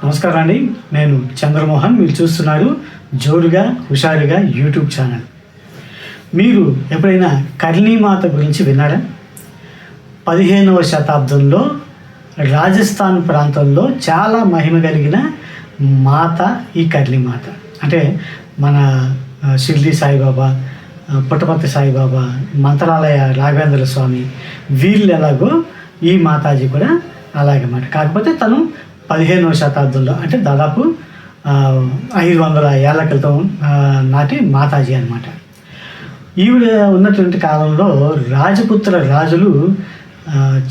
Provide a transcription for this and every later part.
నమస్కారం అండి. నేను చంద్రమోహన్. మీరు చూస్తున్నారు జోరుగా హుషారుగా యూట్యూబ్ ఛానల్. మీరు ఎప్పుడైనా కర్ణీమాత గురించి విన్నారా? 15వ శతాబ్దంలో రాజస్థాన్ ప్రాంతంలో చాలా మహిమ కలిగిన మాత ఈ కర్ణీమాత. అంటే మన షిర్డీ సాయిబాబా, పుట్టపర్తి సాయిబాబా, మంత్రాలయ రాఘవేంద్ర స్వామి వీళ్ళు ఎలాగో ఈ మాతాజీ కూడా అలాగన్నమాట. కాకపోతే తను 15వ శతాబ్దంలో అంటే దాదాపు 500 ఏళ్ల క్రితం నాటి మాతాజీ అనమాట. ఈవిడ ఉన్నటువంటి కాలంలో రాజపుత్ర రాజులు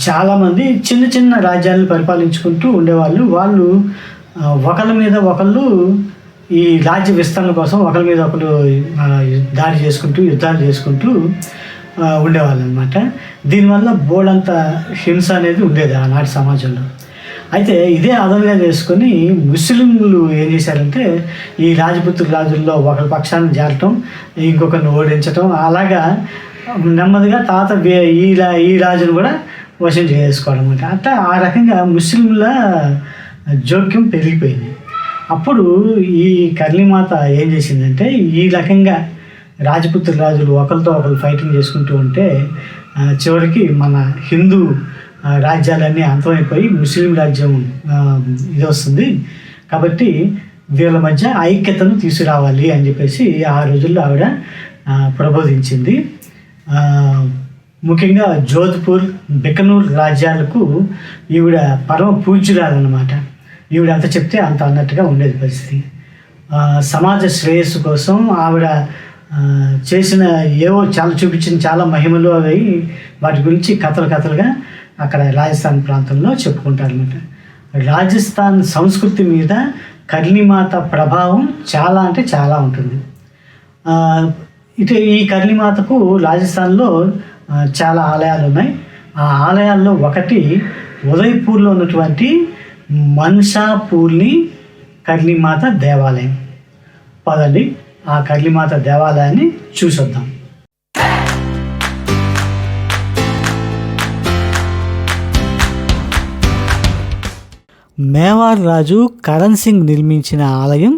చాలామంది చిన్న చిన్న రాజ్యాలను పరిపాలించుకుంటూ ఉండేవాళ్ళు. వాళ్ళు ఒకళ్ళ మీద ఒకళ్ళు ఈ రాజ్య విస్తరణ కోసం ఒకరి మీద ఒకరు దాడి చేసుకుంటూ యుద్ధాలు చేసుకుంటూ ఉండేవాళ్ళు అనమాట. దీనివల్ల బోల్డంత హింస అనేది ఉండేది ఆనాటి సమాజంలో. అయితే ఇదే ఆధారంగా చేసుకొని ముస్లింలు ఏం చేశారంటే ఈ రాజపుత్ర రాజుల్లో ఒకరి పక్షాన్ని చేరటం, ఇంకొకరిని ఓడించటం, అలాగా నెమ్మదిగా ఈ రాజును కూడా వశం చేసుకోవడం అనమాట. అంటే ఆ రకంగా ముస్లింల జోక్యం పెరిగిపోయింది. అప్పుడు ఈ కర్ణీమాత ఏం చేసిందంటే ఈ రకంగా రాజపుత్ర రాజులు ఒకరితో ఒకరు ఫైటింగ్ చేసుకుంటూ ఉంటే చివరికి మన హిందూ రాజ్యాలన్నీ అంతమైపోయి ముస్లిం రాజ్యం ఇది వస్తుంది. కాబట్టి వీళ్ళ మధ్య ఐక్యతను తీసుకురావాలి అని చెప్పేసి ఆ రోజుల్లో ఆవిడ ప్రబోధించింది. ముఖ్యంగా జోధ్పూర్, బికనూర్ రాజ్యాలకు ఈవిడ పరమ పూజ్యురాలన్నమాట. ఈవిడ అంత చెప్తే అంత అన్నట్టుగా ఉండేది పరిస్థితి. సమాజ శ్రేయస్సు కోసం ఆవిడ చేసిన ఏవో చూపించిన చాలా మహిమలు అవి వాటి గురించి కథలుగా అక్కడ రాజస్థాన్ ప్రాంతంలో చెప్పుకుంటారన్నమాట. రాజస్థాన్ సంస్కృతి మీద కర్ణీమాత ప్రభావం చాలా అంటే చాలా ఉంటుంది. ఈ కర్ణీమాతకు రాజస్థాన్లో చాలా ఆలయాలు ఉన్నాయి. ఆ ఆలయాల్లో ఒకటి ఉదయ్పూర్లో ఉన్నటువంటి మన్షాపూర్ని కర్ణీమాత దేవాలయం. పదండి ఆ కర్ణీమాత దేవాలయాన్ని చూసొద్దాం. మేవార్ రాజు కరణ్ సింగ్ నిర్మించిన ఆలయం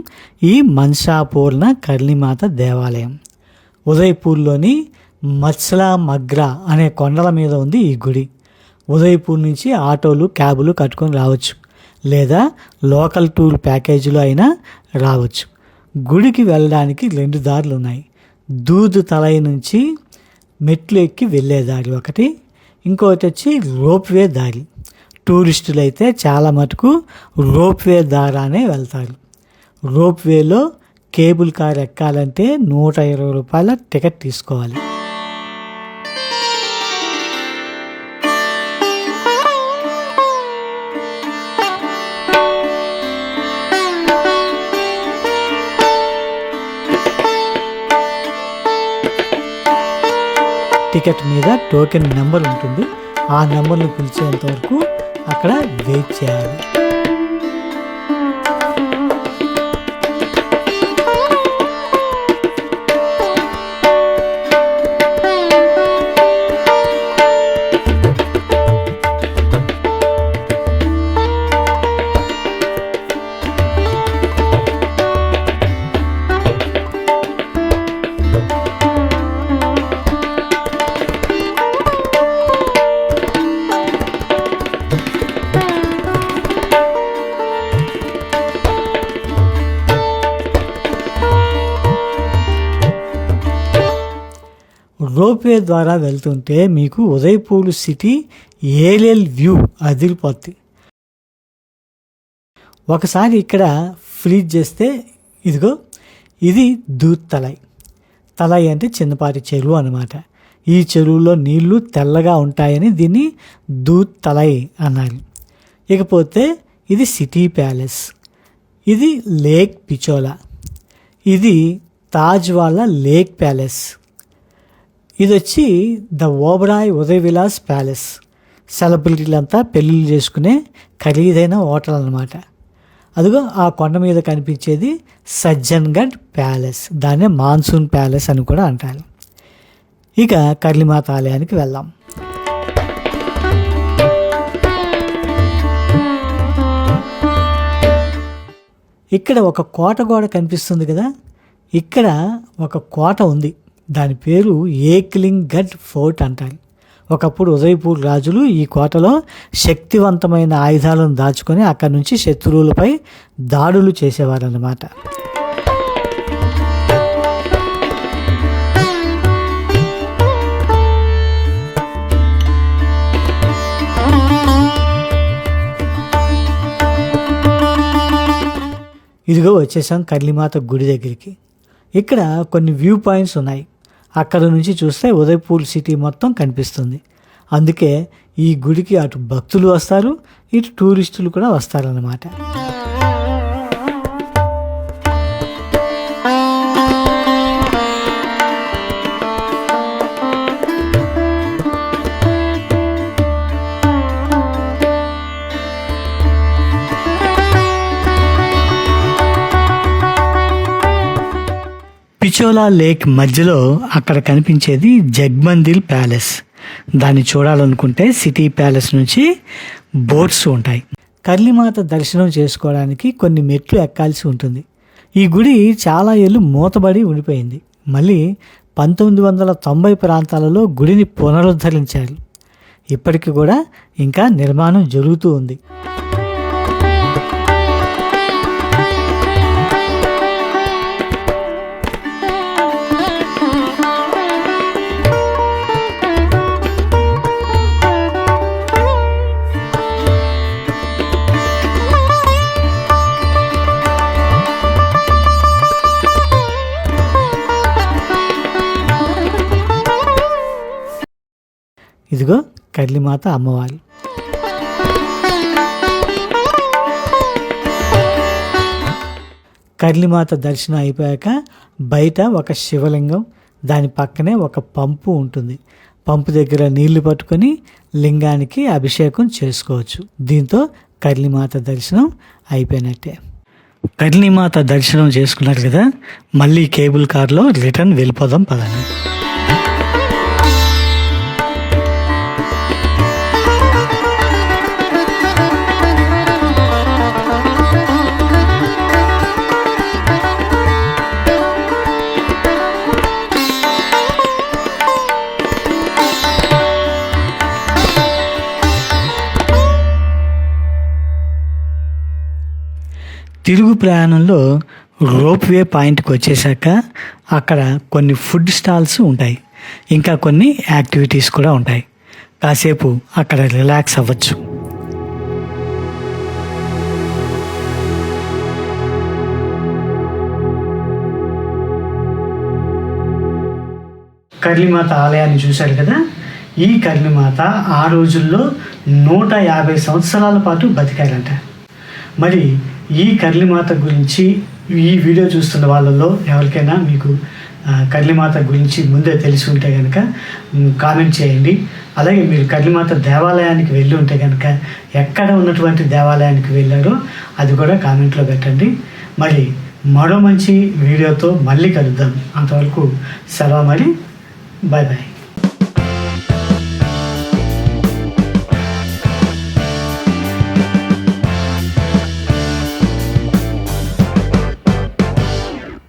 ఈ మన్షాపూర్ణ కర్ణీమాత దేవాలయం. ఉదయ్పూర్లోని మత్స్లా మగ్రా అనే కొండల మీద ఉంది ఈ గుడి. ఉదయ్పూర్ నుంచి ఆటోలు, క్యాబులు కట్టుకొని రావచ్చు, లేదా లోకల్ టూర్ ప్యాకేజీలో అయినా రావచ్చు. గుడికి వెళ్ళడానికి 2 దారులు ఉన్నాయి. దూద్ తలై నుంచి మెట్లు ఎక్కి వెళ్ళే దారి ఒకటి, ఇంకొకటి వచ్చి రోప్వే దారి. టూరిస్టులు అయితే చాలా మటుకు రోప్వే ద్వారానే వెళ్తారు. రోప్వేలో కేబుల్ కార్ ఎక్కాలంటే 120 రూపాయల టికెట్ తీసుకోవాలి. టికెట్ మీద టోకెన్ నెంబర్ ఉంటుంది. ఆ నెంబర్ను పిలిచేంత వరకు అక్కడ వెయిట్ చేయాలి. రోప్వే ద్వారా వెళ్తుంటే మీకు ఉదయ్పూర్ సిటీ ఏరియల్ వ్యూ అదిరిపోద్ది. ఒకసారి ఇక్కడ ఫ్రీజ్ చేస్తే ఇదిగో ఇది దూద్ తలై. తలై అంటే చిన్నపాటి చెరువు అన్నమాట. ఈ చెరువులో నీళ్లు తెల్లగా ఉంటాయని దీన్ని దూద్ తలై అన్నారు. ఇకపోతే ఇది సిటీ ప్యాలెస్, ఇది లేక్ పిచోలా, ఇది తాజ్ వాళ్ళ లేక్ ప్యాలెస్, ఇది వచ్చి ద ఓబరాయ్ ఉదయ్ విలాస్ ప్యాలెస్. సెలబ్రిటీలంతా పెళ్ళిళ్ళు చేసుకునే ఖరీదైన హోటల్ అన్నమాట. అదిగో ఆ కొండ మీద కనిపించేది సజ్జన్గఢ్ ప్యాలెస్, దాన్నే మాన్సూన్ ప్యాలెస్ అని కూడా అంటారు. ఇక కర్ణీమాత ఆలయానికి వెళ్దాం. ఇక్కడ ఒక కోట గోడ కనిపిస్తుంది కదా, ఇక్కడ ఒక కోట ఉంది. దాని పేరు ఏక్లింగఢ్ ఫోర్ట్ అంటారు. ఒకప్పుడు ఉదయపూర్ రాజులు ఈ కోటలో శక్తివంతమైన ఆయుధాలను దాచుకొని అక్కడి నుంచి శత్రువులపై దాడులు చేసేవారన్నమాట. ఇదిగో వచ్చేసాం కర్లీమాత గుడి దగ్గరికి. ఇక్కడ కొన్ని వ్యూ పాయింట్స్ ఉన్నాయి. అక్కడ నుంచి చూస్తే ఉదయపూర్ సిటీ మొత్తం కనిపిస్తుంది. అందుకే ఈ గుడికి అటు భక్తులు వస్తారు, ఇటు టూరిస్టులు కూడా వస్తారన్నమాట. పిచోలా లేక్ మధ్యలో అక్కడ కనిపించేది జగ్మందిర్ ప్యాలెస్. దాన్ని చూడాలనుకుంటే సిటీ ప్యాలెస్ నుంచి బోట్స్ ఉంటాయి. కర్లీమాత దర్శనం చేసుకోవడానికి కొన్ని మెట్లు ఎక్కాల్సి ఉంటుంది. ఈ గుడి చాలా ఏళ్ళు మూతబడి ఉండిపోయింది. మళ్ళీ 1990 ప్రాంతాలలో గుడిని పునరుద్ధరించారు. ఇప్పటికి కూడా ఇంకా నిర్మాణం జరుగుతూ ఉంది. ఇదిగో కర్లీమాత అమ్మవారు. కర్లీమాత దర్శనం అయిపోయాక బయట ఒక శివలింగం, దాని పక్కనే ఒక పంపు ఉంటుంది. పంపు దగ్గర నీళ్లు పట్టుకొని లింగానికి అభిషేకం చేసుకోవచ్చు. దీంతో కర్లీమాత దర్శనం అయిపోయినట్టే. కర్లీమాత దర్శనం చేసుకున్నారు కదా, మళ్ళీ కేబుల్ కార్లో రిటర్న్ వెళ్ళిపోదాం పదండి. తిరుగు ప్రయాణంలో రోప్వే పాయింట్కి వచ్చేసాక అక్కడ కొన్ని ఫుడ్ స్టాల్స్ ఉంటాయి, ఇంకా కొన్ని యాక్టివిటీస్ కూడా ఉంటాయి. కాసేపు అక్కడ రిలాక్స్ అవ్వచ్చు. కర్లీమాత ఆలయాన్ని చూశారు కదా. ఈ కర్లీమాత ఆ రోజుల్లో 150 సంవత్సరాల పాటు బతికారంట. మరి ఈ కర్లీమాత గురించి ఈ వీడియో చూస్తున్న వాళ్ళల్లో ఎవరికైనా మీకు కర్లీమాత గురించి ముందే తెలిసి ఉంటే కనుక కామెంట్ చేయండి. అలాగే మీరు కర్లీమాత దేవాలయానికి వెళ్ళి ఉంటే కనుక ఎక్కడ ఉన్నటువంటి దేవాలయానికి వెళ్ళారో అది కూడా కామెంట్లో పెట్టండి. మరి మరో మంచి వీడియోతో మళ్ళీ కలుద్దాం. అంతవరకు సెలవు, మరి బాయ్ బాయ్.